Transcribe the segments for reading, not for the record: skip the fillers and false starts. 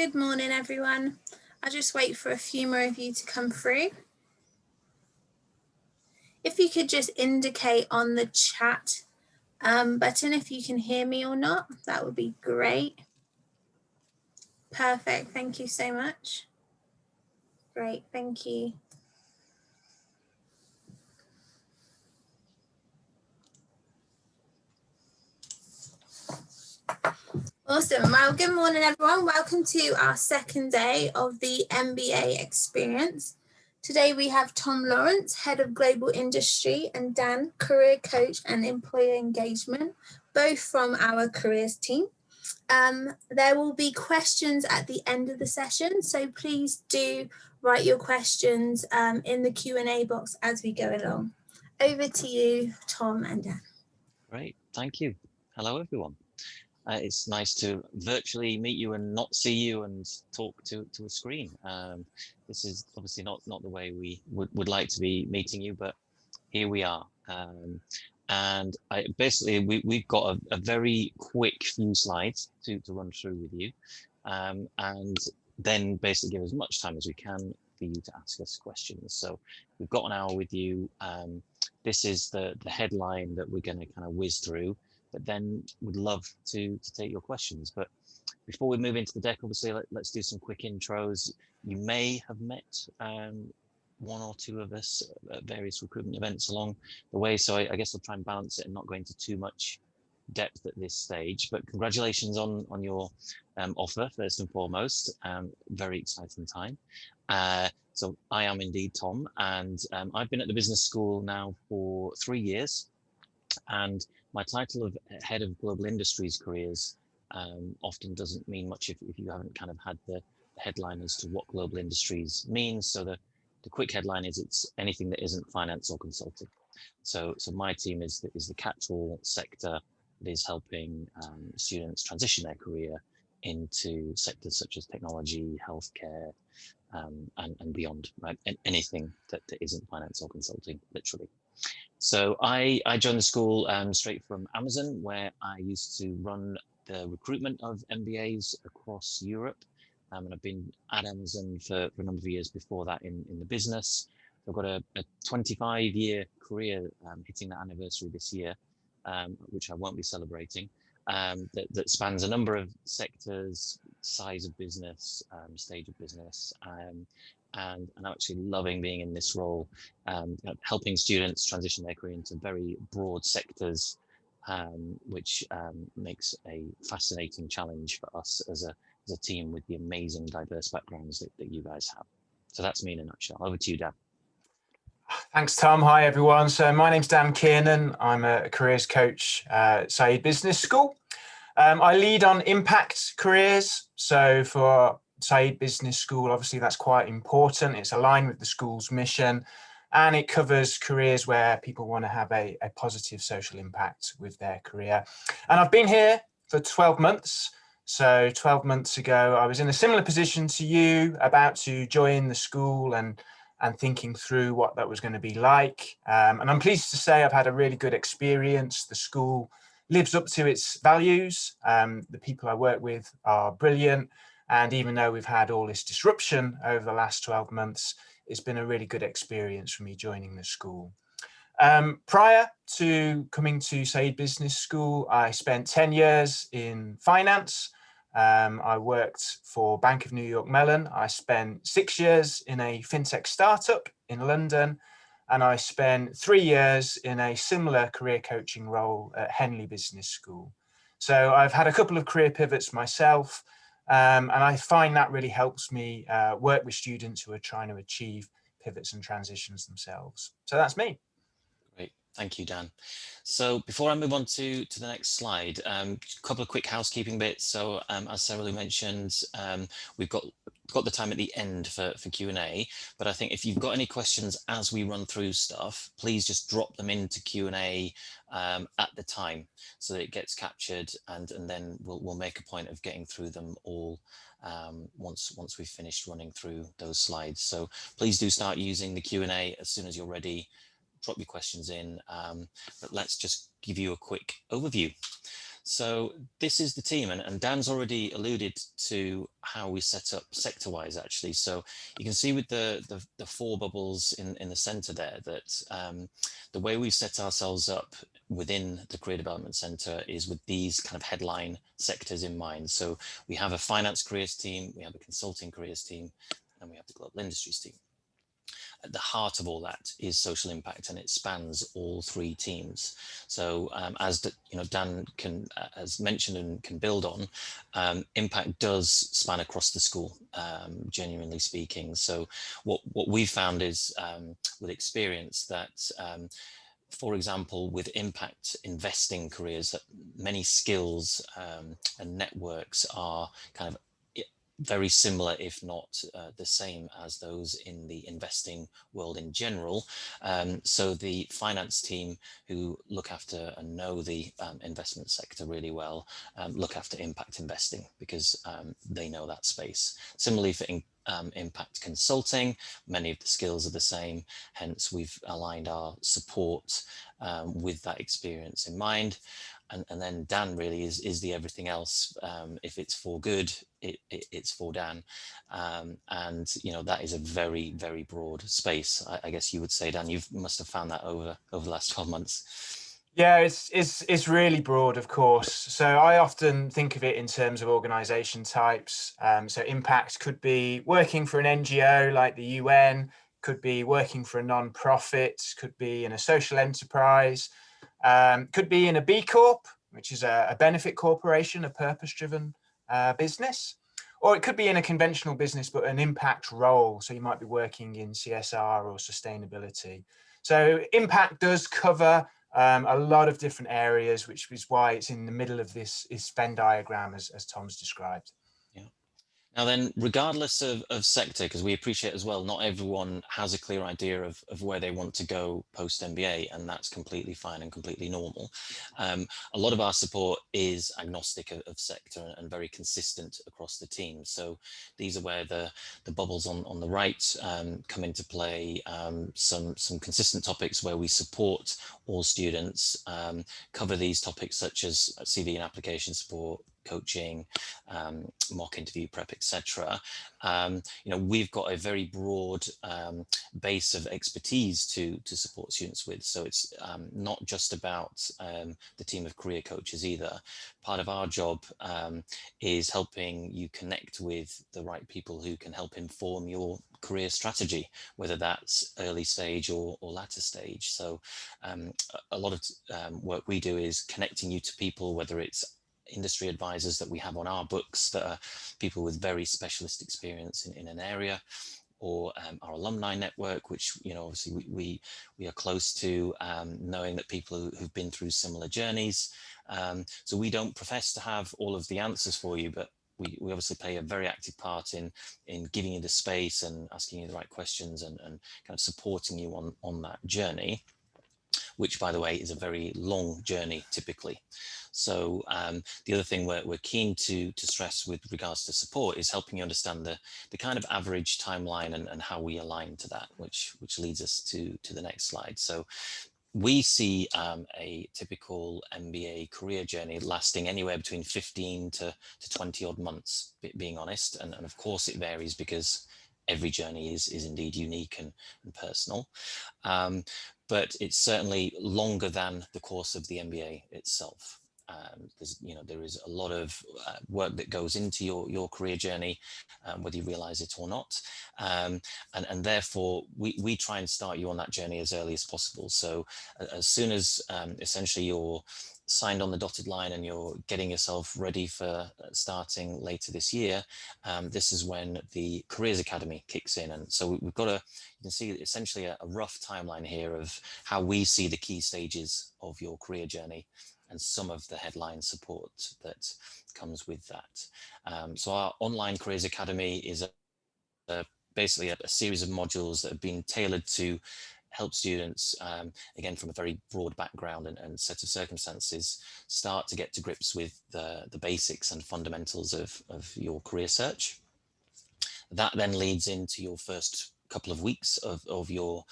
Good morning, everyone. I'll just wait for a few more of you to come through. If you could just indicate on the chat button if you can hear me or not, that would be great. Perfect. Thank you so much. Great. Thank you. Awesome. Well, good morning, everyone. Welcome to our second day of the MBA experience. Today we have Tom Lawrence, Head of Global Industry, and Dan, Career Coach and Employer Engagement, both from our careers team. There will be questions at the end of the session, so please do write your questions in the Q&A box as we go along. Over to you, Tom and Dan. Great, thank you. Hello, everyone. It's nice to virtually meet you and not see you and talk to a screen. This is obviously not the way we would like to be meeting you, but here we are. And we've got a very quick few slides to run through with you, and then basically give as much time as we can for you to ask us questions. So we've got an hour with you. This is the headline that we're going to kind of whiz through, but then would love to take your questions. But before we move into the deck, obviously, let's do some quick intros. You may have met one or two of us at various recruitment events along the way, so I guess I'll try and balance it and not go into too much depth at this stage. But congratulations on your offer, first and foremost. Very exciting time. So I am indeed Tom, and I've been at the business school now for 3 years, and my title of Head of Global Industries Careers often doesn't mean much if you haven't kind of had the headline as to what global industries means. So the quick headline is it's anything that isn't finance or consulting. So my team is the catch-all sector that is helping students transition their career into sectors such as technology, healthcare, and beyond, right? And anything that isn't finance or consulting, literally. So I joined the school straight from Amazon, where I used to run the recruitment of MBAs across Europe. And I've been at Amazon for a number of years before that in the business. I've got a 25-year career hitting that anniversary this year, which I won't be celebrating, that spans a number of sectors, size of business, stage of business, and I'm actually loving being in this role, helping students transition their career into very broad sectors, which makes a fascinating challenge for us as a team with the amazing diverse backgrounds that you guys have. So that's me in a nutshell. Over to you, Dan. Thanks, Tom. Hi, everyone. So my name's Dan Kiernan. I'm a careers coach at Cited Business School. I lead on impact careers. So for Cited Business School, obviously that's quite important. It's aligned with the school's mission, and it covers careers where people want to have a positive social impact with their career. And I've been here for 12 months. So 12 months ago, I was in a similar position to you, about to join the school and thinking through what that was going to be like. And I'm pleased to say I've had a really good experience. The school lives up to its values. The people I work with are brilliant. And even though we've had all this disruption over the last 12 months, it's been a really good experience for me joining the school. Prior to coming to Cited Business School, I spent 10 years in finance. I worked for Bank of New York Mellon. I spent 6 years in a fintech startup in London, and I spent 3 years in a similar career coaching role at Henley Business School. So I've had a couple of career pivots myself, and I find that really helps me work with students who are trying to achieve pivots and transitions themselves. So that's me. Great, thank you, Dan. So before I move on to the next slide, a couple of quick housekeeping bits. So as Sarah mentioned, we've got the time at the end for Q&A, but I think if you've got any questions as we run through stuff, please just drop them into Q&A at the time so that it gets captured, and then we'll make a point of getting through them all once we've finished running through those slides. So please do start using the Q&A as soon as you're ready. Drop your questions in, but let's just give you a quick overview. So this is the team, and Dan's already alluded to how we set up sector-wise, actually. So you can see with the four bubbles in the center there that the way we've set ourselves up within the Career Development Center is with these kind of headline sectors in mind. So we have a finance careers team, we have a consulting careers team, and we have the global industries team. At the heart of all that is social impact, and it spans all three teams. So as Dan has mentioned and can build on, impact does span across the school, genuinely speaking. So what we found is with experience that for example, with impact investing careers, that many skills and networks are kind of very similar, if not the same as those in the investing world in general. So the finance team, who look after and know the investment sector really well, look after impact investing because they know that space. Similarly for impact consulting, many of the skills are the same, hence we've aligned our support with that experience in mind. And then Dan really is the everything else. If it's for good, it's for Dan. And that is a very, very broad space. I guess you would say, Dan, you must have found that over the last 12 months. Yeah, it's really broad, of course. So I often think of it in terms of organization types. So impact could be working for an NGO like the UN, could be working for a non-profit, could be in a social enterprise, could be in a B Corp, which is a benefit corporation, a purpose-driven business, or it could be in a conventional business, but an impact role. So you might be working in CSR or sustainability. So impact does cover a lot of different areas, which is why it's in the middle of this Venn diagram, as Tom's described. Now then, regardless of sector, because we appreciate as well, not everyone has a clear idea of where they want to go post MBA, and that's completely fine and completely normal. A lot of our support is agnostic of sector and very consistent across the team. So these are where the bubbles on the right come into play. Some consistent topics where we support all students, cover these topics such as CV and application support, coaching, mock interview prep, etc. We've got a very broad base of expertise to support students with. So it's not just about the team of career coaches either. Part of our job is helping you connect with the right people who can help inform your career strategy, whether that's early stage or latter stage. So a lot of work we do is connecting you to people, whether it's industry advisors that we have on our books that are people with very specialist experience in an area, or our alumni network, which obviously we are close to, knowing that people who've been through similar journeys. So we don't profess to have all of the answers for you, but we obviously play a very active part in giving you the space and asking you the right questions and kind of supporting you on that journey, which, by the way, is a very long journey typically. So the other thing we're keen to stress with regards to support is helping you understand the kind of average timeline and how we align to that, which leads us to the next slide. So we see a typical MBA career journey lasting anywhere between 15 to 20 odd months, being honest. And of course it varies because every journey is indeed unique and personal. But it's certainly longer than the course of the MBA itself. There is a lot of work that goes into your career journey, whether you realize it or not. And therefore, we try and start you on that journey as early as possible. So as soon as essentially you're signed on the dotted line and you're getting yourself ready for starting later this year, this is when the Careers Academy kicks in. And so we've got you can see essentially a rough timeline here of how we see the key stages of your career journey and some of the headline support that comes with that. So our online Careers Academy is basically a series of modules that have been tailored to help students, again, from a very broad background and set of circumstances, start to get to grips with the basics and fundamentals of your career search. That then leads into your first couple of weeks of your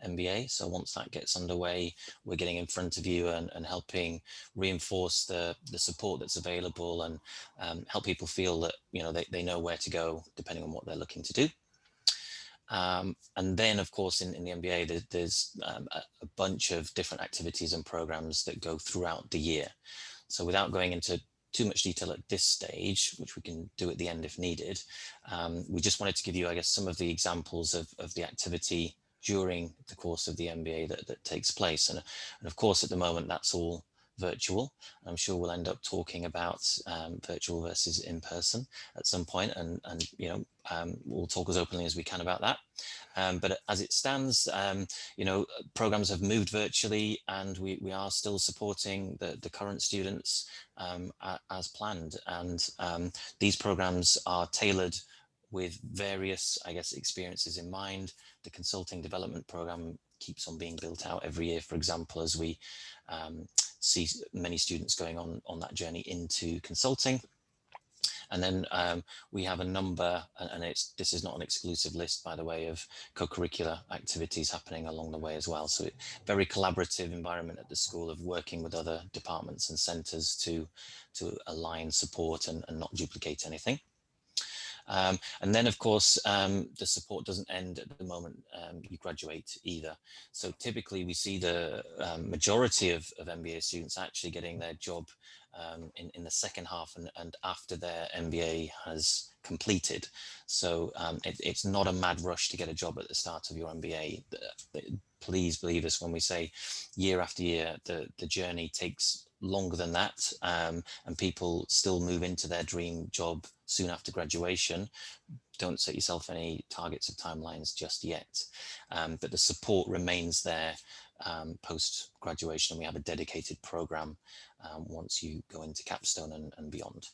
MBA. So once that gets underway, we're getting in front of you and helping reinforce the support that's available, and help people feel that, you know, they know where to go depending on what they're looking to do. And then, of course, in the MBA, there's a bunch of different activities and programs that go throughout the year. So without going into too much detail at this stage, which we can do at the end if needed, we just wanted to give you, I guess, some of the examples of the activity during the course of the MBA that takes place. And of course, at the moment, that's all virtual. I'm sure we'll end up talking about virtual versus in person at some point, and you know, we'll talk as openly as we can about that. But as it stands, you know, programs have moved virtually, and we are still supporting the current students as planned. And these programs are tailored with various, I guess, experiences in mind. The consulting development program keeps on being built out every year, for example, as we see many students going on that journey into consulting. And then we have a number, and this is not an exclusive list, by the way, of co-curricular activities happening along the way as well. So very collaborative environment at the school of working with other departments and centres to align support and not duplicate anything. And then, of course, the support doesn't end at the moment you graduate either. So typically we see the majority of MBA students actually getting their job in the second half and after their MBA has completed. So it's not a mad rush to get a job at the start of your MBA. Please believe us when we say year after year, the journey takes longer than that, and people still move into their dream job soon after graduation. Don't set yourself any targets of timelines just yet, but the support remains there post graduation. We have a dedicated program once you go into capstone and beyond.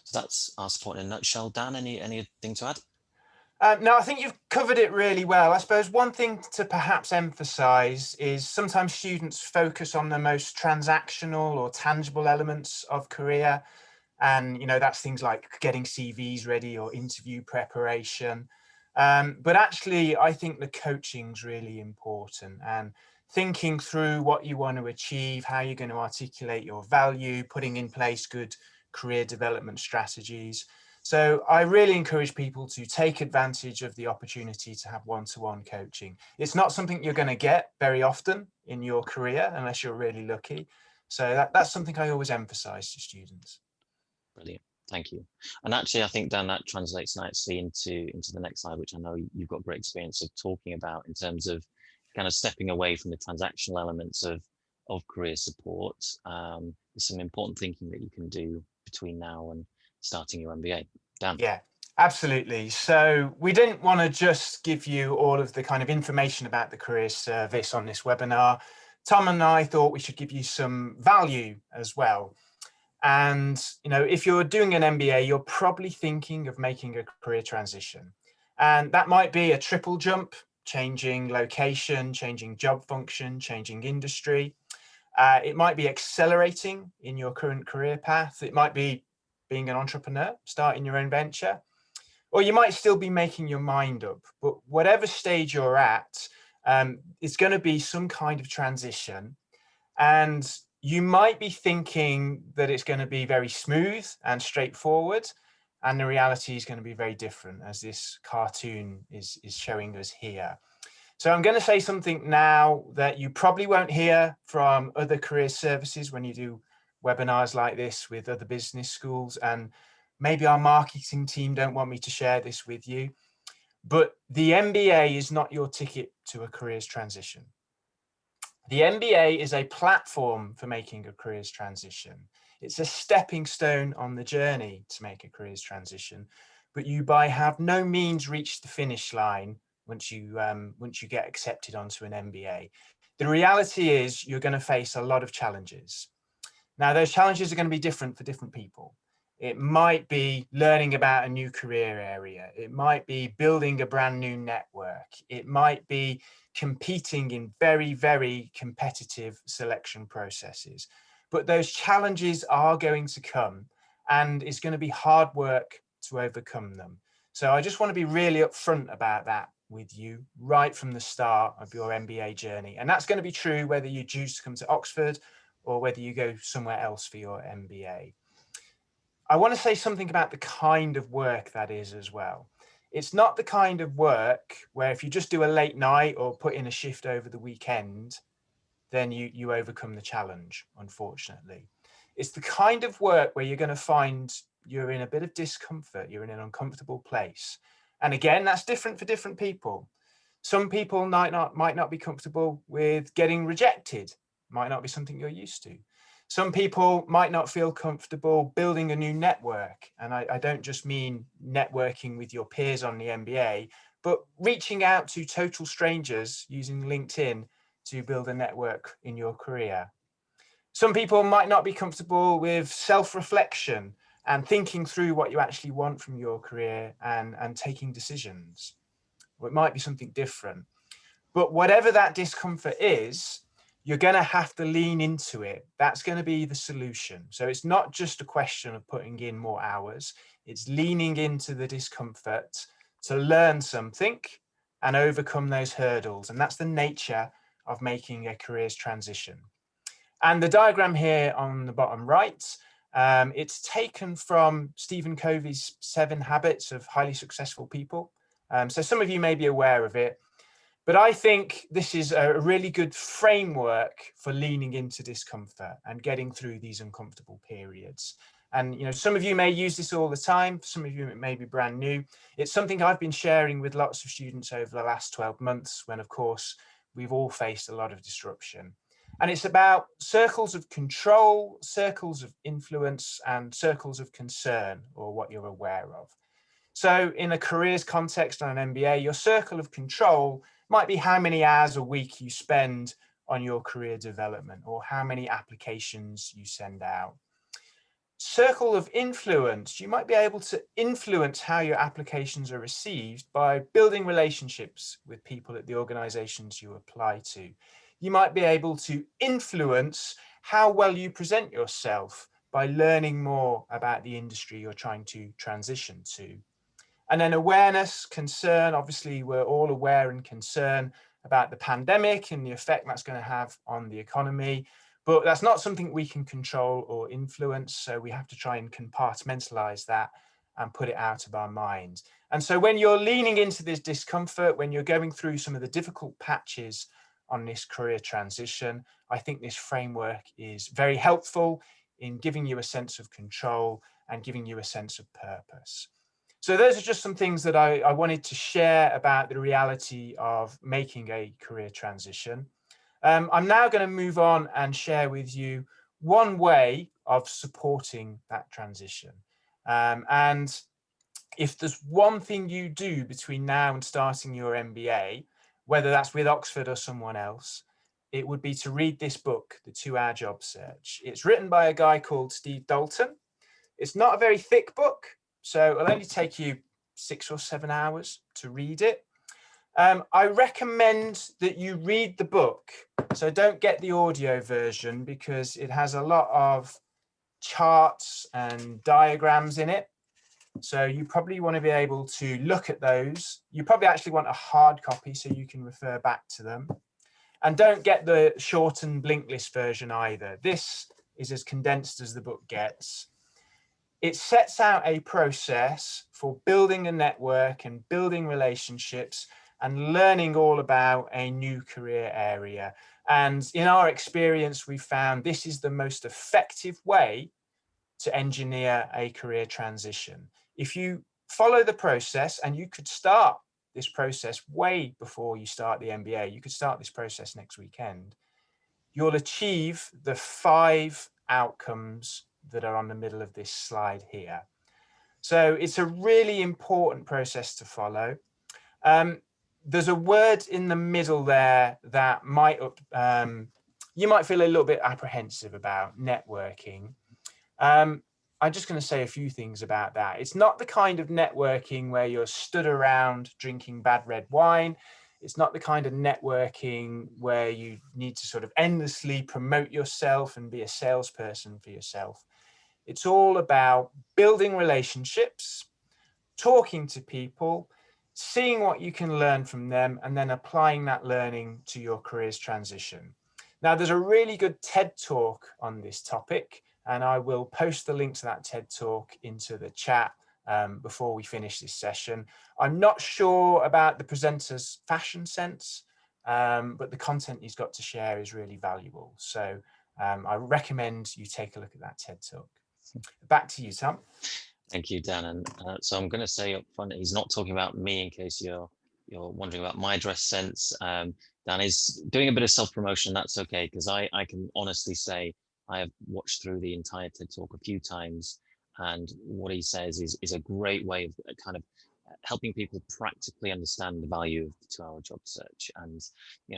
So that's our support in a nutshell. Dan, anything to add? No, I think you've covered it really well. I suppose one thing to perhaps emphasize is sometimes students focus on the most transactional or tangible elements of career. And, you know, that's things like getting CVs ready or interview preparation. But actually, I think the coaching's really important, and thinking through what you want to achieve, how you're going to articulate your value, putting in place good career development strategies. So I really encourage people to take advantage of the opportunity to have one-to-one coaching. It's not something you're going to get very often in your career unless you're really lucky. So that's something I always emphasize to students. Brilliant, thank you. And actually, I think, Dan, that translates nicely into the next slide, which I know you've got great experience of talking about in terms of kind of stepping away from the transactional elements of career support. There's some important thinking that you can do between now and starting your MBA. Dan? Yeah, absolutely. So we didn't want to just give you all of the kind of information about the career service on this webinar. Tom and I thought we should give you some value as well. And, you know, if you're doing an MBA, you're probably thinking of making a career transition. And that might be a triple jump, changing location, changing job function, changing industry. It might be accelerating in your current career path. It might be being an entrepreneur, starting your own venture, or you might still be making your mind up. But whatever stage you're at, it's going to be some kind of transition. And you might be thinking that it's going to be very smooth and straightforward, and the reality is going to be very different, as this cartoon is showing us here. So I'm going to say something now that you probably won't hear from other career services when you do webinars like this with other business schools, and maybe our marketing team don't want me to share this with you, but the MBA is not your ticket to a careers transition. The MBA is a platform for making a careers transition. It's a stepping stone on the journey to make a careers transition, but you by have no means reached the finish line once you get accepted onto an MBA. The reality is you're going to face a lot of challenges. Now, those challenges are going to be different for different people. It might be learning about a new career area. It might be building a brand new network. It might be competing in very, very competitive selection processes. But those challenges are going to come, and it's going to be hard work to overcome them. So I just want to be really upfront about that with you right from the start of your MBA journey. And that's going to be true whether you choose to come to Oxford or whether you go somewhere else for your MBA. I want to say something about the kind of work that is as well. It's not the kind of work where if you just do a late night or put in a shift over the weekend, then you overcome the challenge, unfortunately. It's the kind of work where you're going to find you're in a bit of discomfort, you're in an uncomfortable place. And again, that's different for different people. Some people might not be comfortable with getting rejected, might not be something you're used to. Some people might not feel comfortable building a new network. And I don't just mean networking with your peers on the MBA, but reaching out to total strangers using LinkedIn to build a network in your career. Some people might not be comfortable with self-reflection and thinking through what you actually want from your career and taking decisions. Or it might be something different. But whatever that discomfort is, you're going to have to lean into it. That's going to be the solution. So it's not just a question of putting in more hours. It's leaning into the discomfort to learn something and overcome those hurdles. And that's the nature of making a careers transition. And the diagram here on the bottom right, it's taken from Stephen Covey's 7 Habits of Highly Successful People. So some of you may be aware of it, but I think this is a really good framework for leaning into discomfort and getting through these uncomfortable periods. And some of you may use this all the time. Some of you it may be brand new. It's something I've been sharing with lots of students over the last 12 months when, of course, we've all faced a lot of disruption. And it's about circles of control, circles of influence, and circles of concern, or what you're aware of. So in a careers context on an MBA, your circle of control might be how many hours a week you spend on your career development or how many applications you send out. Circle of influence, you might be able to influence how your applications are received by building relationships with people at the organizations you apply to. You might be able to influence how well you present yourself by learning more about the industry you're trying to transition to. And then awareness, concern, obviously we're all aware and concerned about the pandemic and the effect that's going to have on the economy, but that's not something we can control or influence. So we have to try and compartmentalize that and put it out of our minds. And so when you're leaning into this discomfort, when you're going through some of the difficult patches on this career transition, I think this framework is very helpful in giving you a sense of control and giving you a sense of purpose. So those are just some things that I wanted to share about the reality of making a career transition. I'm now going to move on and share with you one way of supporting that transition. And if there's one thing you do between now and starting your MBA, whether that's with Oxford or someone else, it would be to read this book, The 2-Hour Job Search. It's written by a guy called Steve Dalton. It's not a very thick book, so it'll only take you 6 or 7 hours to read it. I recommend that you read the book, so don't get the audio version because it has a lot of charts and diagrams in it. So you probably want to be able to look at those. You probably actually want a hard copy so you can refer back to them. And don't get the shortened linked list version either. This is as condensed as the book gets. It sets out a process for building a network and building relationships and learning all about a new career area. And in our experience, we found this is the most effective way to engineer a career transition. If you follow the process, and you could start this process way before you start the MBA, you could start this process next weekend, you'll achieve the 5 outcomes that are on the middle of this slide here. So it's a really important process to follow. There's a word in the middle there that might, you might feel a little bit apprehensive about, networking. I'm just going to say a few things about that. It's not the kind of networking where you're stood around drinking bad red wine. It's not the kind of networking where you need to sort of endlessly promote yourself and be a salesperson for yourself. It's all about building relationships, talking to people, seeing what you can learn from them, and then applying that learning to your careers transition. Now, there's a really good TED talk on this topic, and I will post the link to that TED talk into the chat before we finish this session. I'm not sure about the presenter's fashion sense, but the content he's got to share is really valuable. So I recommend you take a look at that TED talk. Back to you, Tom. Thank you, Dan. And so I'm going to say up front, he's not talking about me in case you're wondering about my dress sense. Dan is doing a bit of self-promotion. That's okay, because I can honestly say I have watched through the entire TED talk a few times, and what he says is a great way of kind of helping people practically understand the value of the 2-hour job search. And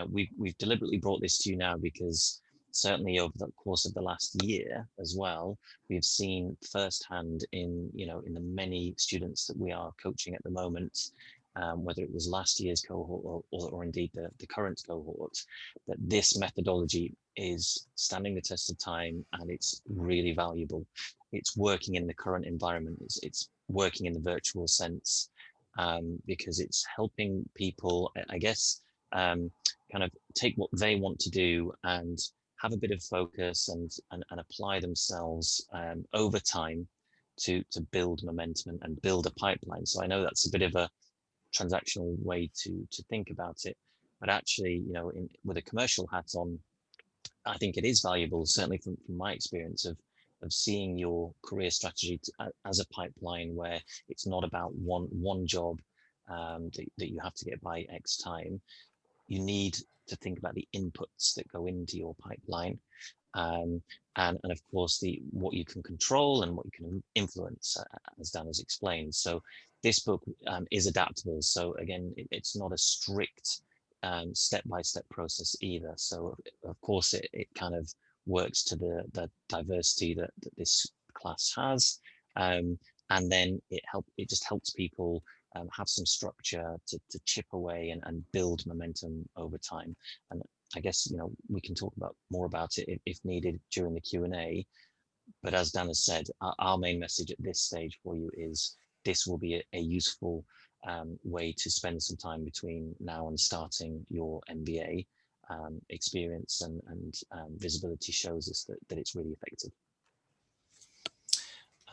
we've deliberately brought this to you now because certainly over the course of the last year as well, we've seen firsthand in the many students that we are coaching at the moment, whether it was last year's cohort or indeed the current cohort, that this methodology is standing the test of time and it's really valuable. It's working in the current environment. It's working in the virtual sense, because it's helping people, I guess, kind of take what they want to do and have a bit of focus and apply themselves over time to build momentum and build a pipeline. So I know that's a bit of a transactional way to think about it, but actually, with a commercial hat on, I think it is valuable, certainly from my experience of seeing your career strategy as a pipeline where it's not about one job that you have to get by X time. You need to think about the inputs that go into your pipeline, and of course what you can control and what you can influence, as Dan has explained. So this book is adaptable. So again, it's not a strict step-by-step process either. So of course it kind of works to the diversity that this class has, and then it just helps people have some structure to chip away and build momentum over time. And I guess we can talk more about it if needed during the Q&A. But as Dan has said, our main message at this stage for you is this will be a useful way to spend some time between now and starting your MBA. Experience and visibility shows us that it's really effective.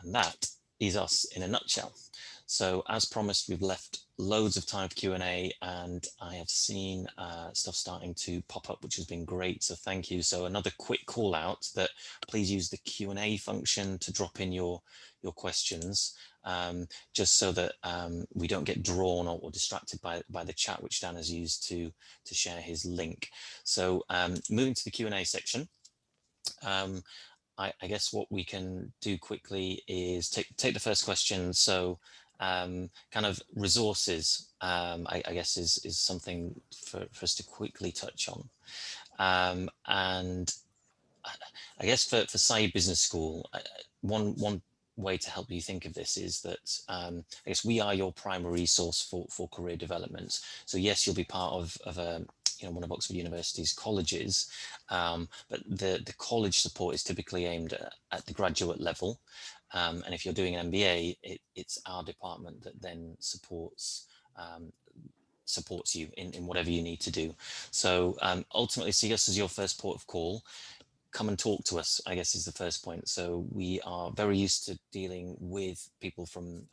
And that is us in a nutshell. So as promised, we've left loads of time for Q&A, and I have seen stuff starting to pop up, which has been great. So thank you. So another quick call out that please use the Q&A function to drop in your questions, just so that we don't get drawn or distracted by the chat, which Dan has used to share his link. So moving to the Q&A section. I guess what we can do quickly is take the first question. So kind of resources, I guess is something for us to quickly touch on. And I guess for Cited Business School, one way to help you think of this is that I guess we are your primary resource for career development. So yes, you'll be part of a one of Oxford University's colleges, but the college support is typically aimed at the graduate level, and if you're doing an MBA, it's our department that then supports you in whatever you need to do. So ultimately, see us as your first port of call. Come and talk to us, I guess, is the first point. So we are very used to dealing with people from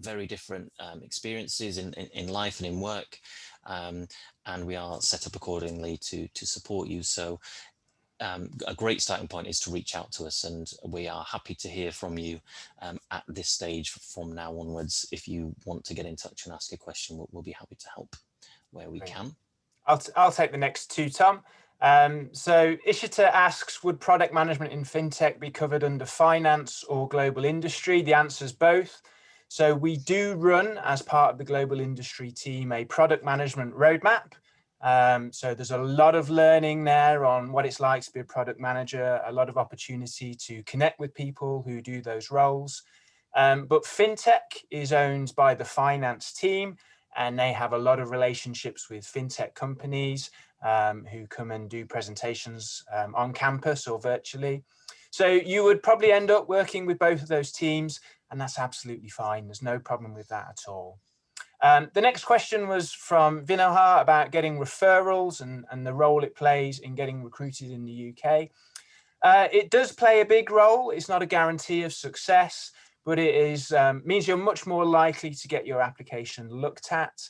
very different experiences in life and in work, and we are set up accordingly to support you. So a great starting point is to reach out to us, and we are happy to hear from you at this stage from now onwards. If you want to get in touch and ask a question, we'll be happy to help where we can. I'll take the next two, Tom. So Ishita asks, would product management in fintech be covered under finance or global industry? The answer is both. So we do run, as part of the global industry team, a product management roadmap. So there's a lot of learning there on what it's like to be a product manager, a lot of opportunity to connect with people who do those roles. But fintech is owned by the finance team, and they have a lot of relationships with fintech companies who come and do presentations on campus or virtually. So you would probably end up working with both of those teams, and that's absolutely fine. There's no problem with that at all. The next question was from Vinohar about getting referrals and the role it plays in getting recruited in the UK. It does play a big role. It's not a guarantee of success, but it is means you're much more likely to get your application looked at.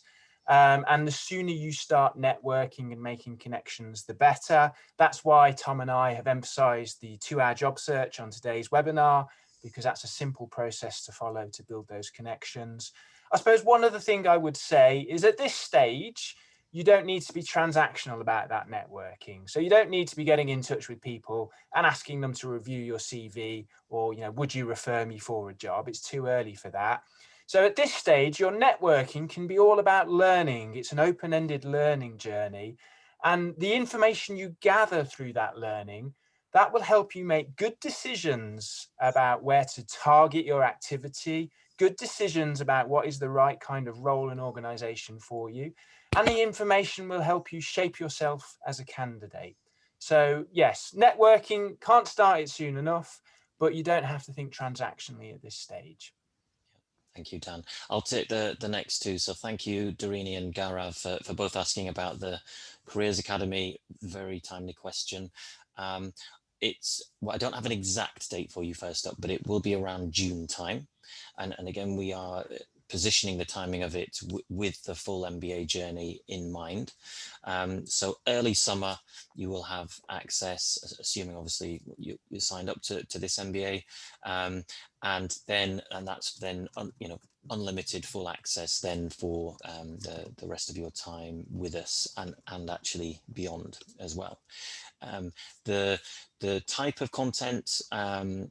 And the sooner you start networking and making connections, the better. That's why Tom and I have emphasized the 2-hour job search on today's webinar, because that's a simple process to follow to build those connections. I suppose one other thing I would say is at this stage, you don't need to be transactional about that networking. So you don't need to be getting in touch with people and asking them to review your CV or, would you refer me for a job? It's too early for that. So at this stage, your networking can be all about learning. It's an open-ended learning journey. And the information you gather through that learning, that will help you make good decisions about where to target your activity, good decisions about what is the right kind of role and organization for you. And the information will help you shape yourself as a candidate. So yes, networking, can't start it soon enough, but you don't have to think transactionally at this stage. Thank you, Dan. I'll take the next two. So thank you, Darini and Gaurav, for both asking about the Careers Academy. Very timely question. Well, I don't have an exact date for you first up, but it will be around June time. And again, we are positioning the timing of it with the full MBA journey in mind. So early summer, you will have access, assuming obviously you signed up to this MBA, and that's then unlimited full access then for the rest of your time with us and actually beyond as well. The type of content and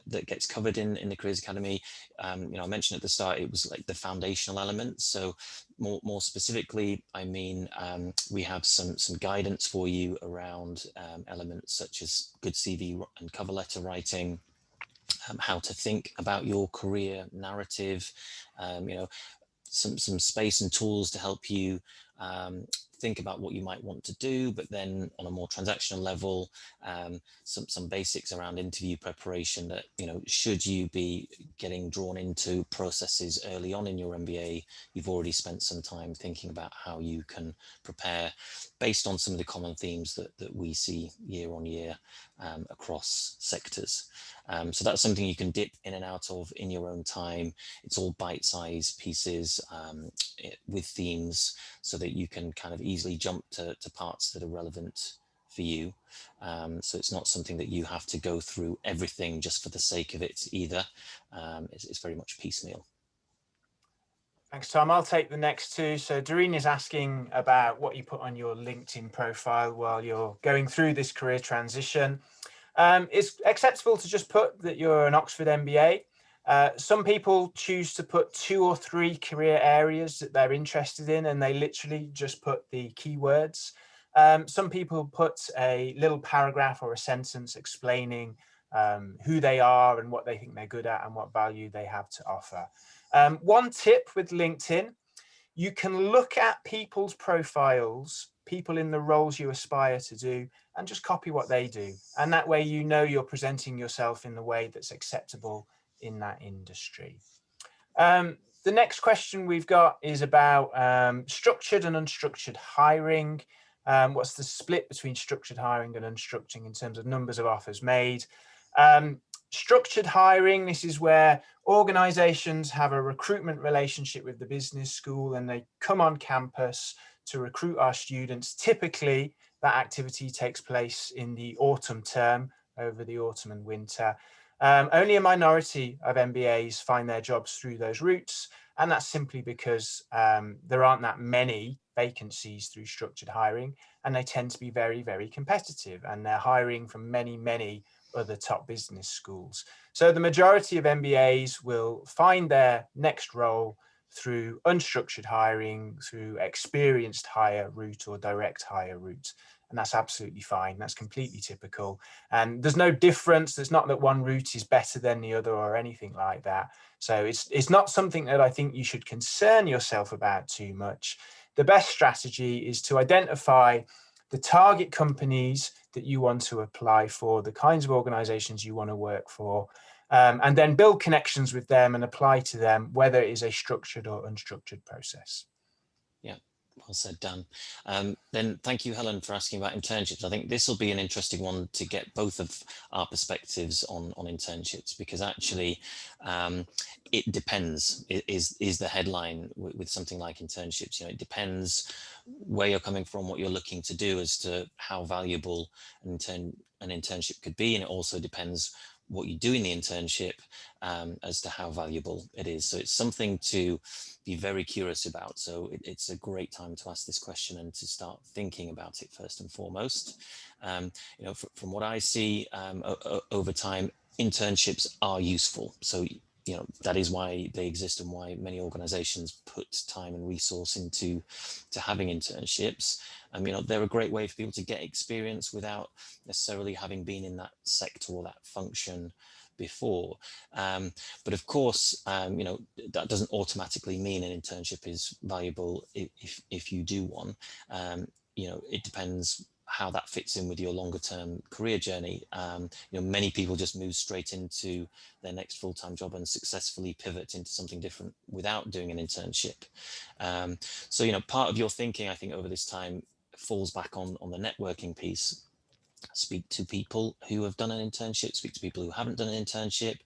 that gets covered in the Careers Academy, I mentioned at the start, it was like the foundational elements. So more specifically, I mean, we have some guidance for you around elements such as good CV and cover letter writing, how to think about your career narrative, some space and tools to help you think about what you might want to do, but then on a more transactional level, some basics around interview preparation that, should you be getting drawn into processes early on in your MBA, you've already spent some time thinking about how you can prepare based on some of the common themes that we see year on year across sectors. So that's something you can dip in and out of in your own time. It's all bite-sized pieces with themes so that you can kind of easily jump to parts that are relevant for you. So it's not something that you have to go through everything just for the sake of it either. It's very much piecemeal. Thanks, Tom. I'll take the next two. So Doreen is asking about what you put on your LinkedIn profile while you're going through this career transition. It's acceptable to just put that you're an Oxford MBA. Some people choose to put 2 or 3 career areas that they're interested in, and they literally just put the keywords. Some people put a little paragraph or a sentence explaining who they are and what they think they're good at and what value they have to offer. One tip with LinkedIn, you can look at people's profiles, people in the roles you aspire to do, and just copy what they do. And that way, you're presenting yourself in the way that's acceptable in that industry. The next question we've got is about structured and unstructured hiring. What's the split between structured hiring and unstructured in terms of numbers of offers made? Structured hiring, this is where organizations have a recruitment relationship with the business school and they come on campus to recruit our students. Typically, that activity takes place in the autumn term, over the autumn and winter. Only a minority of MBAs find their jobs through those routes, and that's simply because there aren't that many vacancies through structured hiring, and they tend to be very, very competitive, and they're hiring from many, many other top business schools. So the majority of MBAs will find their next role through unstructured hiring, through experienced hire route or direct hire route. And that's absolutely fine. That's completely typical. And there's no difference. There's not that one route is better than the other or anything like that. So it's not something that I think you should concern yourself about too much. The best strategy is to identify the target companies that you want to apply for, the kinds of organizations you want to work for, and then build connections with them and apply to them, whether it is a structured or unstructured process. Yeah, well said, Dan. Then thank you, Helen, for asking about internships. I think this will be an interesting one to get both of our perspectives on internships, because actually it depends is the headline with something like internships. You know, it depends where you're coming from, what you're looking to do, as to how valuable an internship could be. And it also depends what you do in the internship as to how valuable it is. So it's something to be very curious about. So it's a great time to ask this question and to start thinking about it first and foremost. You know, from what I see over time, internships are useful. So, you know, that is why they exist and why many organizations put time and resource into having internships. You know, they're a great way for people to get experience without necessarily having been in that sector or that function before. But of course, you know, that doesn't automatically mean an internship is valuable if you do one. You know, it depends how that fits in with your longer term career journey. You know, many people just move straight into their next full-time job and successfully pivot into something different without doing an internship. So, you know, part of your thinking, I think, over this time falls back on the networking piece. Speak to people who have done an internship, speak to people who haven't done an internship,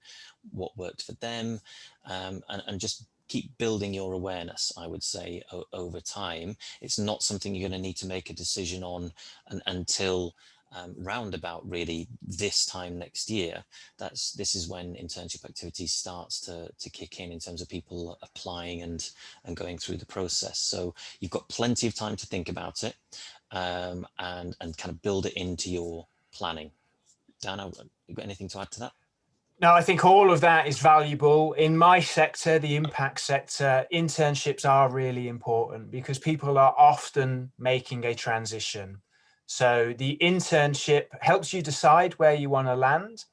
what worked for them, and just keep building your awareness, I would say, over time. It's not something you're going to need to make a decision on until roundabout really this time next year. This is when internship activity starts to kick in terms of people applying and going through the process. So you've got plenty of time to think about it. And kind of build it into your planning. Dan, you got anything to add to that? No, I think all of that is valuable. In my sector, the impact sector, internships are really important because people are often making a transition. So the internship helps you decide where you want to land.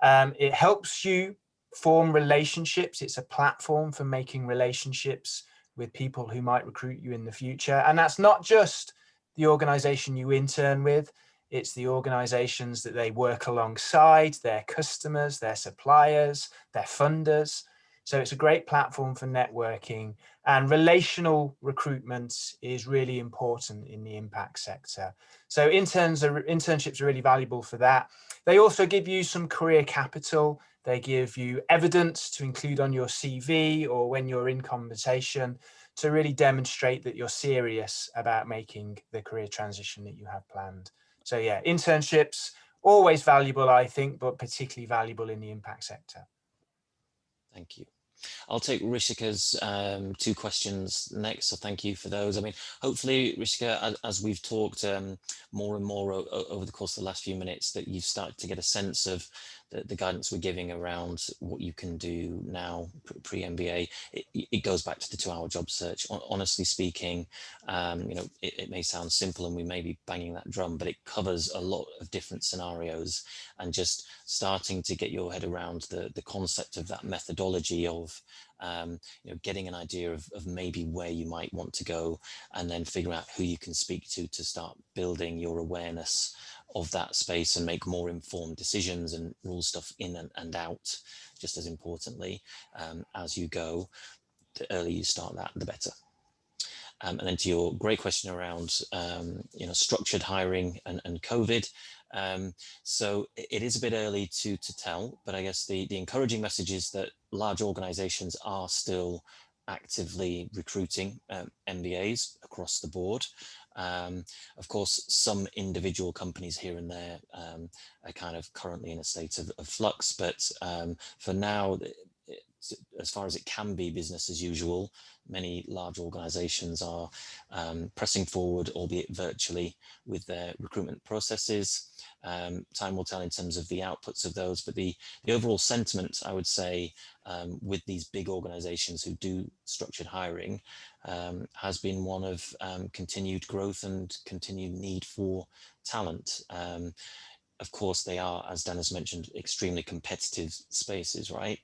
It helps you form relationships. It's a platform for making relationships with people who might recruit you in the future. And that's not just the organization you intern with. It's the organizations that they work alongside, their customers, their suppliers, their funders. So it's a great platform for networking, and relational recruitment is really important in the impact sector. So internships are really valuable for that. They also give you some career capital. They give you evidence to include on your CV or when you're in conversation to really demonstrate that you're serious about making the career transition that you have planned. So yeah, internships, always valuable, I think, but particularly valuable in the impact sector. Thank you. I'll take Rishika's 2 questions next, so thank you for those. I mean, hopefully, Rishika, as we've talked more and more over the course of the last few minutes, that you've started to get a sense of the guidance we're giving around what you can do now pre-MBA. It goes back to the 2-hour job search. Honestly speaking, you know, it may sound simple and we may be banging that drum, but it covers a lot of different scenarios, and just starting to get your head around the concept of that methodology of you know, getting an idea of maybe where you might want to go, and then figuring out who you can speak to start building your awareness of that space and make more informed decisions and rule stuff in and out, just as importantly, as you go. The earlier you start that, the better. And then to your great question around you know, structured hiring and COVID. So it is a bit early to tell, but I guess the encouraging message is that large organizations are still actively recruiting MBAs across the board. Of course, some individual companies here and there are kind of currently in a state of flux, but for now, as far as it can be business as usual, many large organizations are pressing forward, albeit virtually, with their recruitment processes. Time will tell in terms of the outputs of those, but the overall sentiment, I would say, with these big organizations who do structured hiring has been one of continued growth and continued need for talent. Of course, they are, as Dan has mentioned, extremely competitive spaces, right?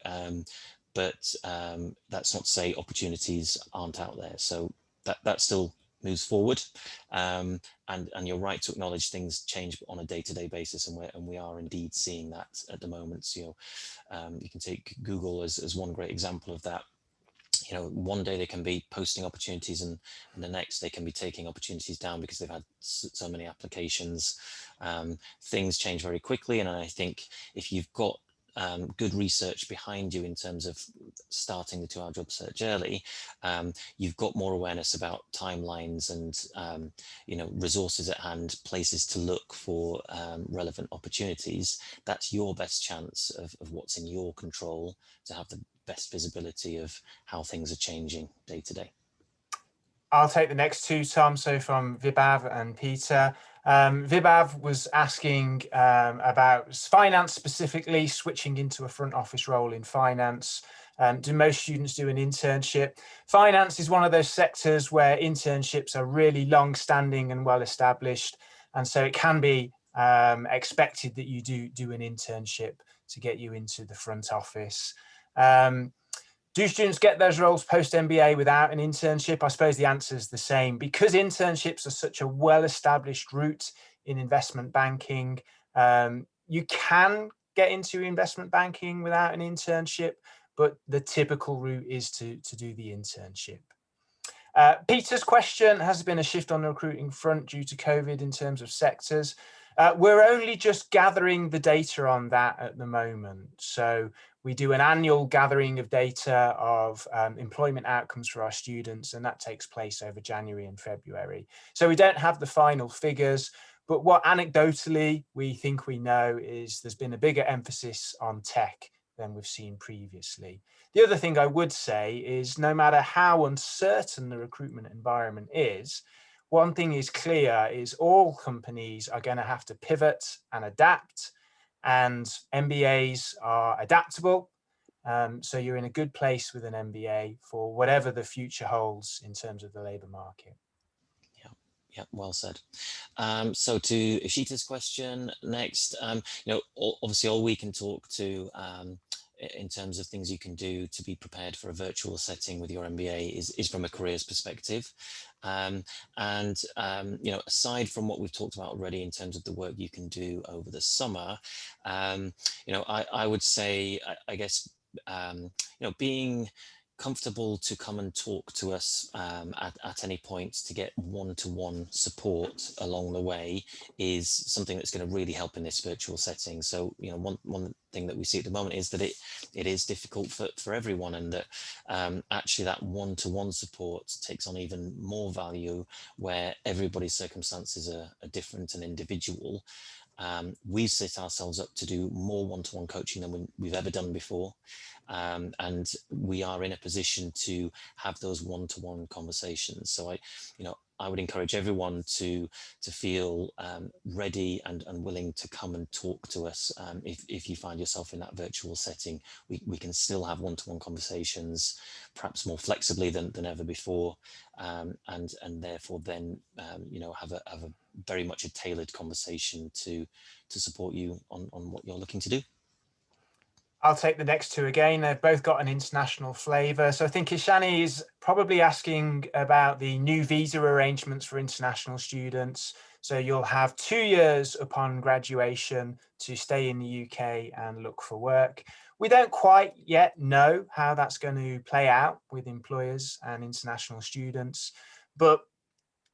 But that's not to say opportunities aren't out there. So that's still moves forward. And you're right to acknowledge things change on a day-to-day basis, and we are indeed seeing that at the moment. So, you can take Google as one great example of that. One day they can be posting opportunities, and the next they can be taking opportunities down because they've had so many applications. Things change very quickly, and I think if you've got good research behind you in terms of starting the 2-hour job search early, you've got more awareness about timelines and resources at hand, places to look for relevant opportunities. That's your best chance of what's in your control to have the best visibility of how things are changing day to day. I'll take the next two, Tom. So from Vibhav and Peter. Vibhav was asking about finance, specifically switching into a front office role in finance. Do most students do an internship? Finance is one of those sectors where internships are really long standing and well established. And so it can be expected that you do an internship to get you into the front office. Do students get those roles post MBA without an internship? I suppose the answer is the same. Because internships are such a well-established route in investment banking, you can get into investment banking without an internship, but the typical route is to do the internship. Peter's question: has there been a shift on the recruiting front due to COVID in terms of sectors? We're only just gathering the data on that at the moment. So we do an annual gathering of data of employment outcomes for our students, and that takes place over January and February. So we don't have the final figures, but what anecdotally we think we know is there's been a bigger emphasis on tech than we've seen previously. The other thing I would say is no matter how uncertain the recruitment environment is, one thing is clear is all companies are going to have to pivot and adapt, and MBAs are adaptable. So you're in a good place with an MBA for whatever the future holds in terms of the labour market. Yeah, well said. So to Ishita's question next, obviously all we can talk to in terms of things you can do to be prepared for a virtual setting with your MBA is from a careers perspective. Aside from what we've talked about already in terms of the work you can do over the summer, I would say, I guess, being comfortable to come and talk to us at any point to get one-to-one support along the way is something that's going to really help in this virtual setting. So, one thing that we see at the moment is that it is difficult for everyone, and that actually that one-to-one support takes on even more value where everybody's circumstances are different and individual. We've set ourselves up to do more one-to-one coaching than we've ever done before. And we are in a position to have those one-to-one conversations. So I would encourage everyone to feel ready and willing to come and talk to us. If you find yourself in that virtual setting, we can still have one-to-one conversations, perhaps more flexibly than ever before, and therefore then have a very much a tailored conversation to support you on what you're looking to do. I'll take the next two again. They've both got an international flavour. So I think Ishani is probably asking about the new visa arrangements for international students. So you'll have 2 years upon graduation to stay in the UK and look for work. We don't quite yet know how that's going to play out with employers and international students, but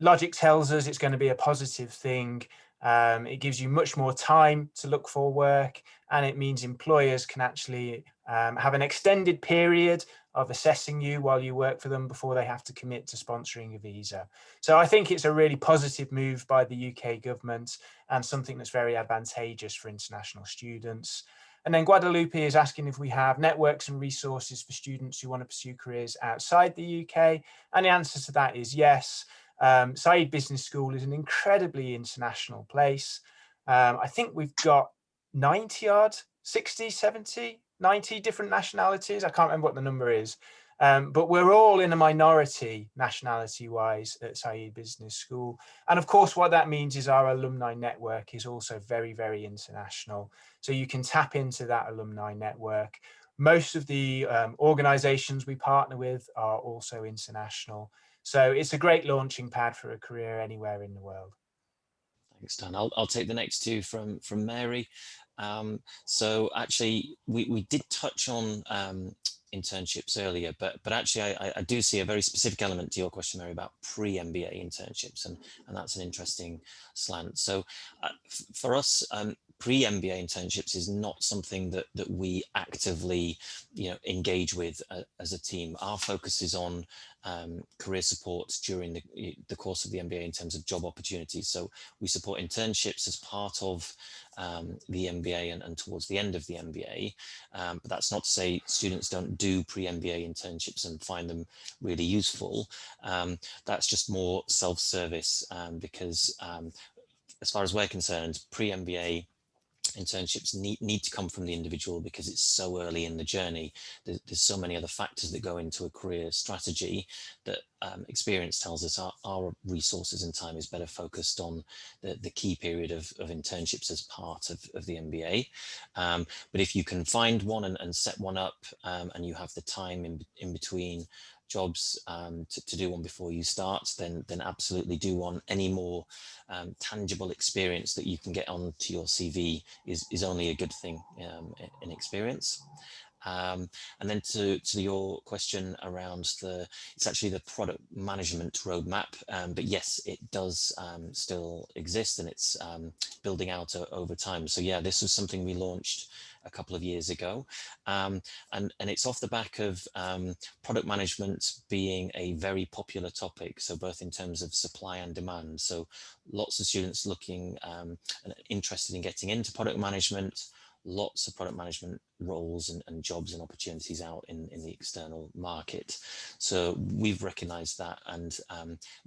logic tells us it's going to be a positive thing. It gives you much more time to look for work, and it means employers can actually have an extended period of assessing you while you work for them before they have to commit to sponsoring a visa. So I think it's a really positive move by the UK government and something that's very advantageous for international students. And then Guadalupe is asking if we have networks and resources for students who want to pursue careers outside the UK. And the answer to that is yes. Cited Business School is an incredibly international place. I think we've got 90 odd, 60, 70, 90 different nationalities. I can't remember what the number is, but we're all in a minority nationality wise at Cited Business School. And of course, what that means is our alumni network is also very, very international. So you can tap into that alumni network. Most of the organizations we partner with are also international. So it's a great launching pad for a career anywhere in the world. Thanks, Dan. I'll take the next two from Mary. So actually, we did touch on internships earlier, but actually I do see a very specific element to your question, Mary, about pre-MBA internships, and that's an interesting slant. So for us, pre-MBA internships is not something that we actively engage with as a team. Our focus is on career support during the course of the MBA in terms of job opportunities. So we support internships as part of the MBA and towards the end of the MBA, but that's not to say students don't do pre-MBA internships and find them really useful. That's just more self-service, because as far as we're concerned, pre-MBA internships need to come from the individual, because it's so early in the journey. There's so many other factors that go into a career strategy that experience tells us our resources and time is better focused on the key period of internships as part of the MBA. But if you can find one and set one up, and you have the time in between jobs to do one before you start, then absolutely do one. Any more tangible experience that you can get onto your CV is only a good thing in experience. And then to your question around it's actually the product management roadmap, but yes, it does still exist, and it's building out over time. So yeah, this was something we launched a couple of years ago, and it's off the back of product management being a very popular topic, so both in terms of supply and demand. So lots of students looking and interested in getting into product management, lots of product management roles and jobs and opportunities out in the external market. So we've recognized that and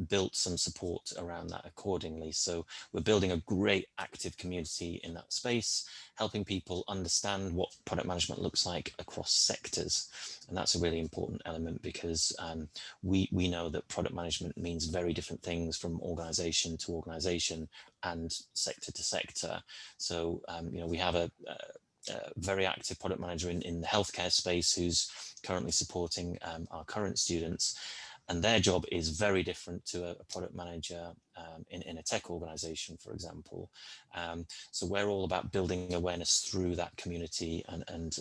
built some support around that accordingly. So we're building a great active community in that space, helping people understand what product management looks like across sectors. And that's a really important element, because we know that product management means very different things from organization to organization and sector to sector. So we have a very active product manager in the healthcare space who's currently supporting our current students, and their job is very different to a product manager in a tech organization, for example. So we're all about building awareness through that community and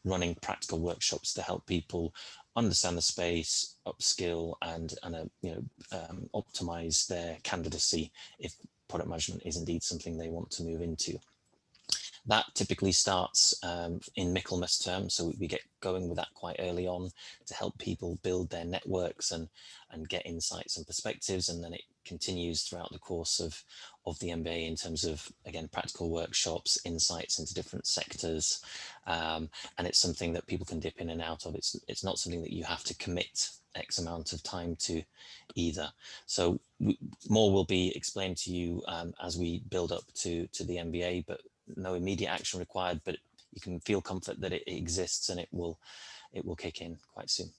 running practical workshops to help people understand the space, upskill, and optimize their candidacy if product management is indeed something they want to move into. That typically starts in Michaelmas term, so we get going with that quite early on to help people build their networks and get insights and perspectives, and then it continues throughout the course of the MBA in terms of, again, practical workshops, insights into different sectors, and it's something that people can dip in and out of. It's not something that you have to commit X amount of time to either. So more will be explained to you as we build up to the MBA, but no immediate action required, but you can feel comfort that it exists and it will kick in quite soon.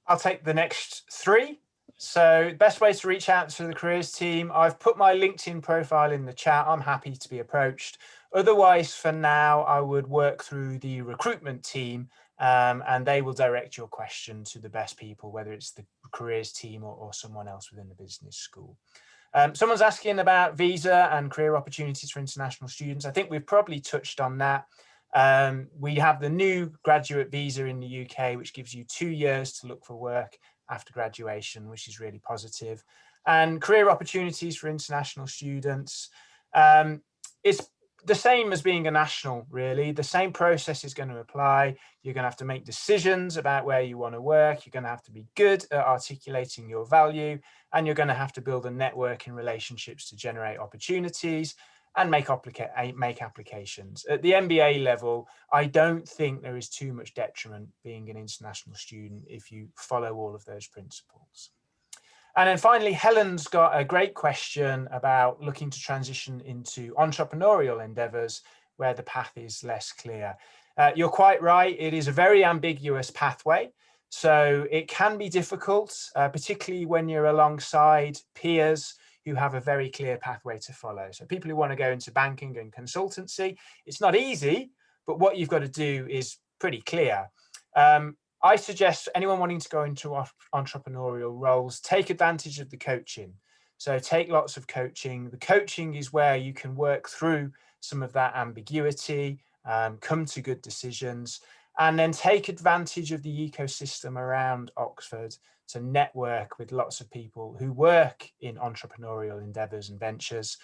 I'll take the next three. So best ways to reach out to the careers team. I've put my LinkedIn profile in the chat. I'm happy to be approached. Otherwise, for now, I would work through the recruitment team, and they will direct your question to the best people, whether it's the careers team or someone else within the business school. Someone's asking about visa and career opportunities for international students. I think we've probably touched on that. We have the new graduate visa in the UK, which gives you 2 years to look for work after graduation, which is really positive. And career opportunities for international students. It's the same as being a national, really. The same process is going to apply. You're going to have to make decisions about where you want to work. You're going to have to be good at articulating your value, and you're going to have to build a network in relationships to generate opportunities and make applications. At the MBA level, I don't think there is too much detriment being an international student if you follow all of those principles. And then finally, Helen's got a great question about looking to transition into entrepreneurial endeavors where the path is less clear. You're quite right. It is a very ambiguous pathway. So it can be difficult, particularly when you're alongside peers who have a very clear pathway to follow. So people who want to go into banking and consultancy, it's not easy, but what you've got to do is pretty clear. I suggest anyone wanting to go into entrepreneurial roles, take advantage of the coaching. So take lots of coaching. The coaching is where you can work through some of that ambiguity, come to good decisions, and then take advantage of the ecosystem around Oxford to network with lots of people who work in entrepreneurial endeavors and ventures.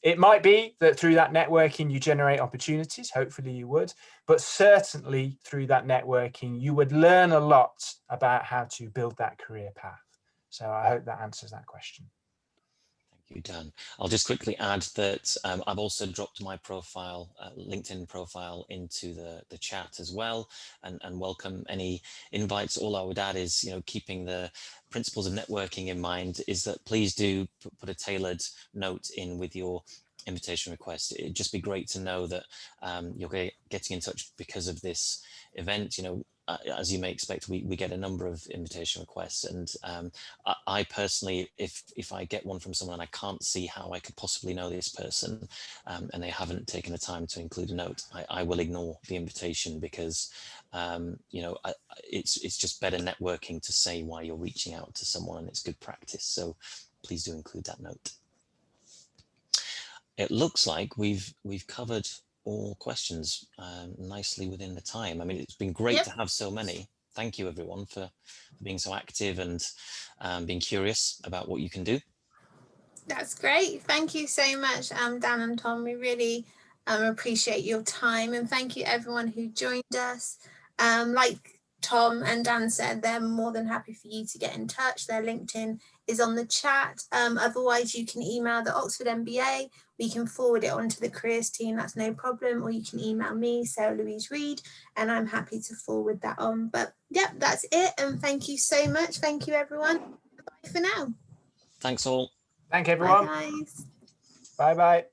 It might be that through that networking you generate opportunities, hopefully you would, but certainly through that networking you would learn a lot about how to build that career path. So I hope that answers that question. Thank you, Dan. I'll just quickly add that I've also dropped my profile, LinkedIn profile, into the chat as well, and welcome any invites. All I would add is, you know, keeping the principles of networking in mind, is that please do put a tailored note in with your invitation request. It'd just be great to know that you're getting in touch because of this event. You know, as you may expect, we get a number of invitation requests, and I personally, if I get one from someone and I can't see how I could possibly know this person, and they haven't taken the time to include a note, I will ignore the invitation, because you know, it's just better networking to say why you're reaching out to someone, and it's good practice. So please do include that note. It looks like we've covered all questions nicely within the time. I mean, it's been great to have so many. Thank you, everyone, for being so active and being curious about what you can do. That's great. Thank you so much, Dan and Tom. We really appreciate your time, and thank you everyone who joined us. Like Tom and Dan said, they're more than happy for you to get in touch. Their LinkedIn is on the chat. Otherwise, you can email the Oxford MBA. We can forward it on to the careers team. That's no problem. Or you can email me, Sarah Louise Reed, and I'm happy to forward that on. But yeah, that's it. And thank you so much. Thank you, everyone. Bye for now. Thanks all. Thank you, everyone. Bye, guys. Bye-bye.